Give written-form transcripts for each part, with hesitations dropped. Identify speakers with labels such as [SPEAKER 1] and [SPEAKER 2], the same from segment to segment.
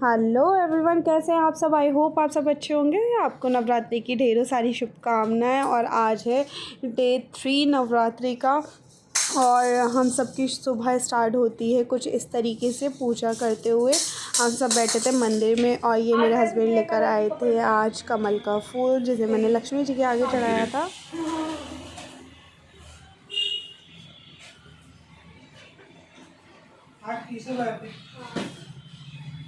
[SPEAKER 1] Hello everyone, कैसे हैं आप सब। आई होप आप सब अच्छे होंगे। आपको नवरात्रि की ढेरों सारी शुभकामनाएं। और आज है डे 3 नवरात्रि का और हम सब की सुबह स्टार्ट होती है कुछ इस तरीके से पूजा करते हुए। हम सब बैठे थे मंदिर में और ये मेरे हस्बैंड लेकर आए थे आज कमल का फूल, जिसे मैंने लक्ष्मी जी के आगे चढ़ाया था।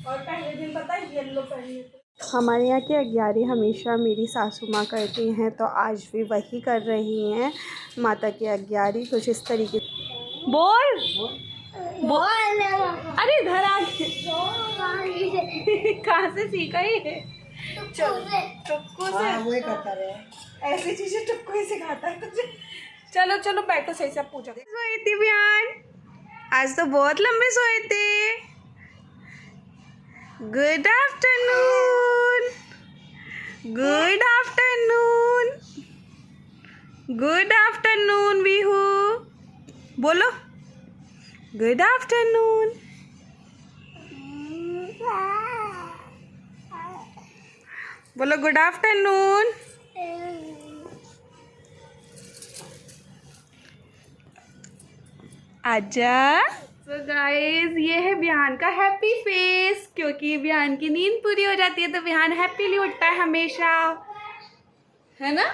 [SPEAKER 1] और पहले दिन पता है येलो पहने थे। हमारे यहाँ की अग्यारी हमेशा मेरी सासू माँ करती हैं, तो आज भी वही कर रही हैं माता की अग्यारी कुछ इस तरीके। बोल बोल अरे इधर आ। कहाँ से सीखा ये? टुक्कू से। वही करता रहे, ऐसी चीजें टुक्कू ही सिखाता है तुझे। चलो चलो बैठो, सही से पूछा। सोई थी बयान, आज तो बहुत लंबे सोए थे। Good afternoon, good afternoon, good afternoon Bihu. बोलो गुड आफ्टरनून। बोलो गुड आफ्टरनून। आजा। तो गाइस ये है बिहान का हैप्पी फेस, क्योंकि बिहान की नींद पूरी हो जाती है तो बिहान हैप्पीली उठता है हमेशा, है ना।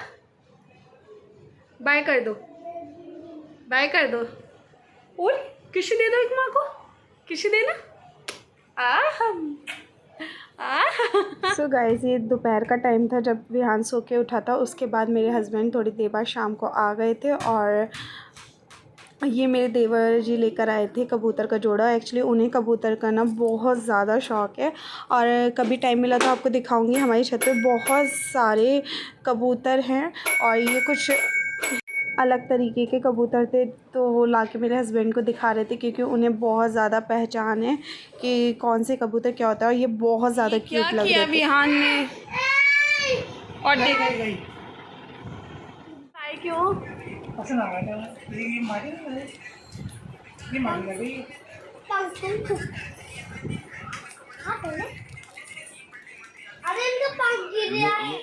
[SPEAKER 1] बाय कर दो, बाय कर दो। और किसी दे दो, एक माँ को किसी देना। सो गाइस ये दोपहर का टाइम था जब बिहान सो के उठा था। उसके बाद मेरे हस्बैंड थोड़ी देर बाद शाम को आ गए थे और ये मेरे देवर जी लेकर आए थे कबूतर का जोड़ा। एक्चुअली उन्हें कबूतर का ना बहुत ज़्यादा शौक़ है और कभी टाइम मिला तो आपको दिखाऊंगी। हमारी छत पे बहुत सारे कबूतर हैं और ये कुछ अलग तरीके के कबूतर थे, तो वो ला के मेरे हस्बैंड को दिखा रहे थे क्योंकि उन्हें बहुत ज़्यादा पहचान है कि कौन से कबूतर क्या होता है। और ये बहुत ज़्यादा क्यूट लग रहे थे। बिहान में और देख गई क्यों पसंद आ गया ये मारी लगी। अरे इनका पंख गिर गया है।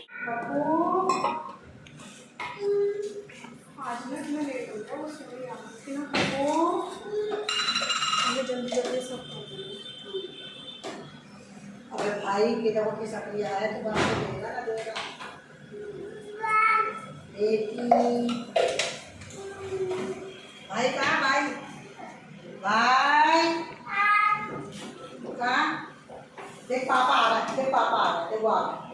[SPEAKER 1] आज मैं लेट हो गया, उसमें याद थी ना वो मुझे जल्दी जल्दी सब कर दूँगी। अबे भाई के जब की सक्रिय है तो बात देगा ना देगा भाई कहाँ भाई भाई कहाँ देख पापा आ रहा है, देख पापा आ रहा है, देखो आ रहा है।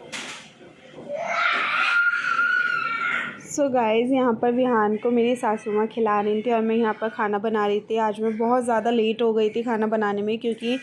[SPEAKER 1] सो गाइज़ यहाँ पर विहान को मेरी सासू माँ खिला रही थी और मैं यहाँ पर खाना बना रही थी। आज मैं बहुत ज़्यादा लेट हो गई थी खाना बनाने में क्योंकि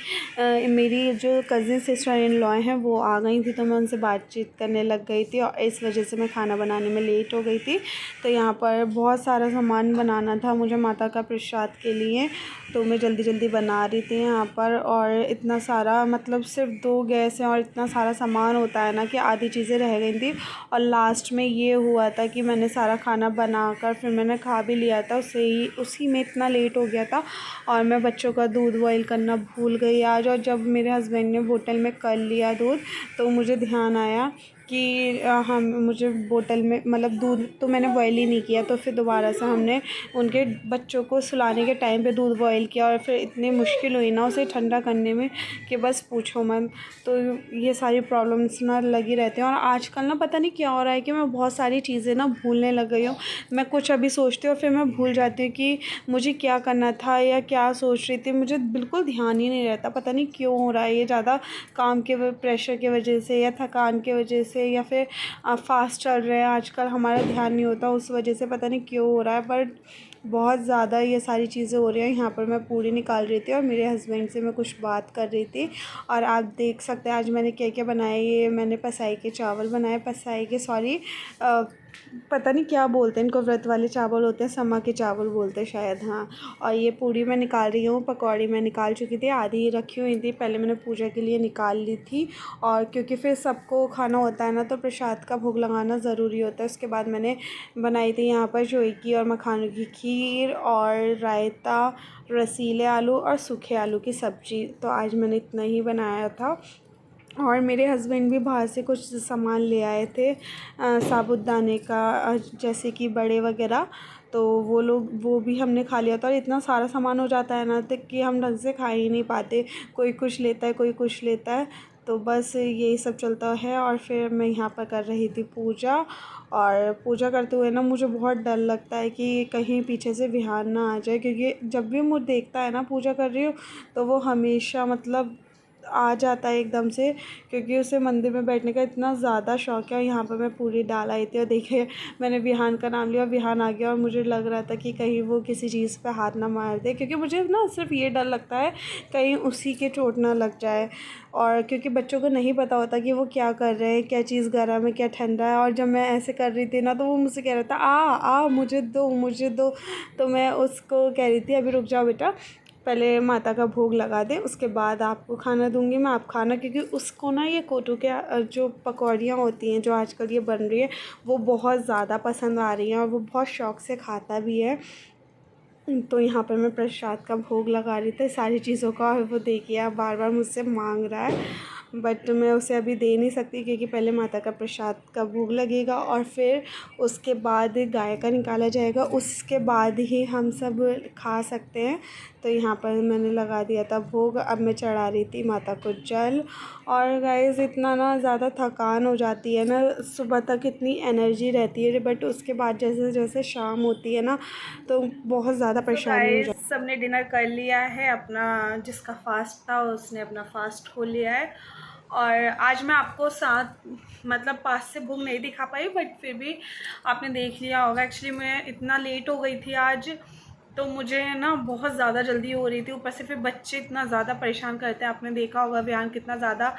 [SPEAKER 1] मेरी जो कज़िन सिस्टर इन लॉ हैं वो आ गई थी, तो मैं उनसे बातचीत करने लग गई थी और इस वजह से मैं खाना बनाने में लेट हो गई थी। तो यहाँ पर बहुत सारा सामान बनाना था मुझे माता का प्रसाद के लिए, तो मैं जल्दी जल्दी बना रही थी यहाँ पर। और इतना सारा मतलब सिर्फ 2 गैस हैं और इतना सारा सामान होता है ना कि आधी चीज़ें रह गई थी। और लास्ट में ये हुआ था कि मैंने सारा खाना बनाकर फिर मैंने खा भी लिया था, उसी में इतना लेट हो गया था। और मैं बच्चों का दूध बॉईल करना भूल गई आज। और जब मेरे हस्बैंड ने बोतल में कर लिया दूध तो मुझे ध्यान आया कि हम मुझे बोतल में मतलब दूध तो मैंने बॉयल ही नहीं किया। तो फिर दोबारा से हमने उनके बच्चों को सुलाने के टाइम पे दूध बॉयल किया और फिर इतनी मुश्किल हुई ना उसे ठंडा करने में कि बस पूछो मत। तो ये सारी प्रॉब्लम्स ना लगी रहती हैं और आजकल ना पता नहीं क्या हो रहा है कि मैं बहुत सारी चीज़ें ना भूलने लग गई हूँ। मैं कुछ अभी सोचती हूँ फिर मैं भूल जाती हूँ कि मुझे क्या करना था या क्या सोच रही थी, मुझे बिल्कुल ध्यान ही नहीं रहता। पता नहीं क्यों हो रहा है ये, ज़्यादा काम के प्रेशर की वजह से या थकान की वजह से या फिर फास्ट चल रहे हैं आजकल, हमारा ध्यान नहीं होता उस वजह से, पता नहीं क्यों हो रहा है। पर बहुत ज़्यादा ये सारी चीज़ें हो रही हैं। यहाँ पर मैं पूरी निकाल रही थी और मेरे हस्बैंड से मैं कुछ बात कर रही थी। और आप देख सकते हैं आज मैंने क्या क्या बनाया। ये मैंने पसाई के चावल बनाए, पसाई के सॉरी पता नहीं क्या बोलते हैं इनको, व्रत वाले चावल होते हैं, समा के चावल बोलते हैं शायद, हाँ। और ये पूड़ी मैं निकाल रही हूँ, पकौड़ी मैं निकाल चुकी थी, आधी रखी हुई थी पहले मैंने पूजा के लिए निकाल ली थी। और क्योंकि फिर सबको खाना होता है ना तो प्रसाद का भोग लगाना ज़रूरी होता है। उसके बाद मैंने बनाई थी यहाँ पर जोई की और मखानों की खीर और रायता, रसीले आलू और सूखे आलू की सब्ज़ी। तो आज मैंने इतना ही बनाया था और मेरे हस्बैंड भी बाहर से कुछ सामान ले आए थे, साबूदाने का, जैसे कि बड़े वगैरह। तो वो भी हमने खा लिया था। और इतना सारा सामान हो जाता है ना तो कि हम ढंग से खा ही नहीं पाते, कोई कुछ लेता है कोई कुछ लेता है। तो बस यही सब चलता है। और फिर मैं यहाँ पर कर रही थी पूजा। और पूजा करते हुए ना मुझे बहुत डर लगता है कि कहीं पीछे से विहान ना आ जाए, क्योंकि जब भी मुझे देखता है ना पूजा कर रही हूँ तो वो हमेशा मतलब आ जाता है एकदम से, क्योंकि उसे मंदिर में बैठने का इतना ज़्यादा शौक़ है। यहाँ पर मैं पूरी डाल आई थी और देखिए मैंने विहान का नाम लिया, विहान आ गया। और मुझे लग रहा था कि कहीं वो किसी चीज़ पे हाथ ना मार दे, क्योंकि मुझे ना सिर्फ ये डर लगता है कहीं उसी के चोट ना लग जाए। और क्योंकि बच्चों को नहीं पता होता कि वो क्या कर रहे हैं, क्या चीज़ गर्म है क्या ठंडा है। और जब मैं ऐसे कर रही थी ना तो वो मुझसे कह रहा था आ आ मुझे दो मुझे दो। तो मैं उसको कह रही थी अभी रुक जाओ बेटा, पहले माता का भोग लगा दे, उसके बाद आपको खाना दूंगी मैं, आप खाना। क्योंकि उसको ना ये कोटू के जो पकौड़ियाँ होती हैं जो आजकल ये बन रही है वो बहुत ज़्यादा पसंद आ रही हैं और वो बहुत शौक़ से खाता भी है। तो यहाँ पर मैं प्रसाद का भोग लगा रही थी सारी चीज़ों का। और वो देखिए अब बार बार मुझसे मांग रहा है, बट मैं उसे अभी दे नहीं सकती क्योंकि पहले माता का प्रसाद का भोग लगेगा और फिर उसके बाद गाय का निकाला जाएगा, उसके बाद ही हम सब खा सकते हैं। तो यहाँ पर मैंने लगा दिया था भोग, अब मैं चढ़ा रही थी माता को जल। और गाइस इतना ना ज़्यादा थकान हो जाती है ना, सुबह तक इतनी एनर्जी रहती है बट उसके बाद जैसे जैसे शाम होती है ना तो बहुत ज़्यादा परेशानी हो जाती है। सबने डिनर कर लिया है अपना, जिसका फास्ट था उसने अपना फास्ट खोल लिया है। और आज मैं आपको मतलब पास से भूख नहीं दिखा पाई, बट फिर भी आपने देख लिया होगा। एक्चुअली मैं इतना लेट हो गई थी आज, तो मुझे ना बहुत ज़्यादा जल्दी हो रही थी। ऊपर से फिर बच्चे इतना ज़्यादा परेशान करते हैं, आपने देखा होगा विहान कितना ज़्यादा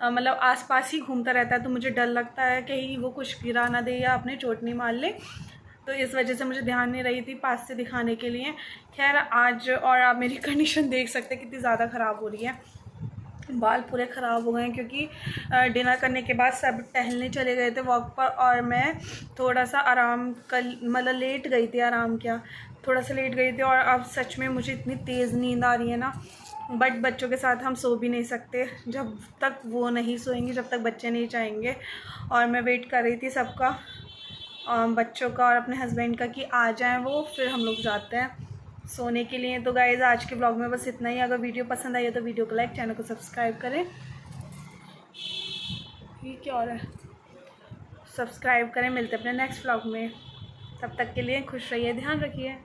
[SPEAKER 1] मतलब आसपास ही घूमता रहता है। तो मुझे डर लगता है कहीं वो कुछ गिरा ना दे या अपने चोट नहीं मार ले, तो इस वजह से मुझे ध्यान नहीं रही थी पास से दिखाने के लिए। खैर आज और आप मेरी कंडीशन देख सकते हैं कितनी ज़्यादा ख़राब हो रही है, बाल पूरे ख़राब हो गए हैं क्योंकि डिनर करने के बाद सब टहलने चले गए थे वॉक पर और मैं थोड़ा सा आराम कर मतलब लेट गई थी, आराम किया, थोड़ा सा लेट गई थी। और अब सच में मुझे इतनी तेज़ नींद आ रही है ना, बट बच्चों के साथ हम सो भी नहीं सकते जब तक वो नहीं सोएंगे, जब तक बच्चे नहीं चाहेंगे। और मैं वेट कर रही थी सबका, बच्चों का और अपने हस्बैंड का कि आ जाएं वो, फिर हम लोग जाते हैं सोने के लिए। तो गाइज़ आज के ब्लॉग में बस इतना ही। अगर वीडियो पसंद आई है तो वीडियो को लाइक, चैनल को सब्सक्राइब करें। ये क्या हो रहा है, सब्सक्राइब करें। मिलते हैं अपने नेक्स्ट ब्लॉग में, तब तक के लिए खुश रहिए, ध्यान रखिए।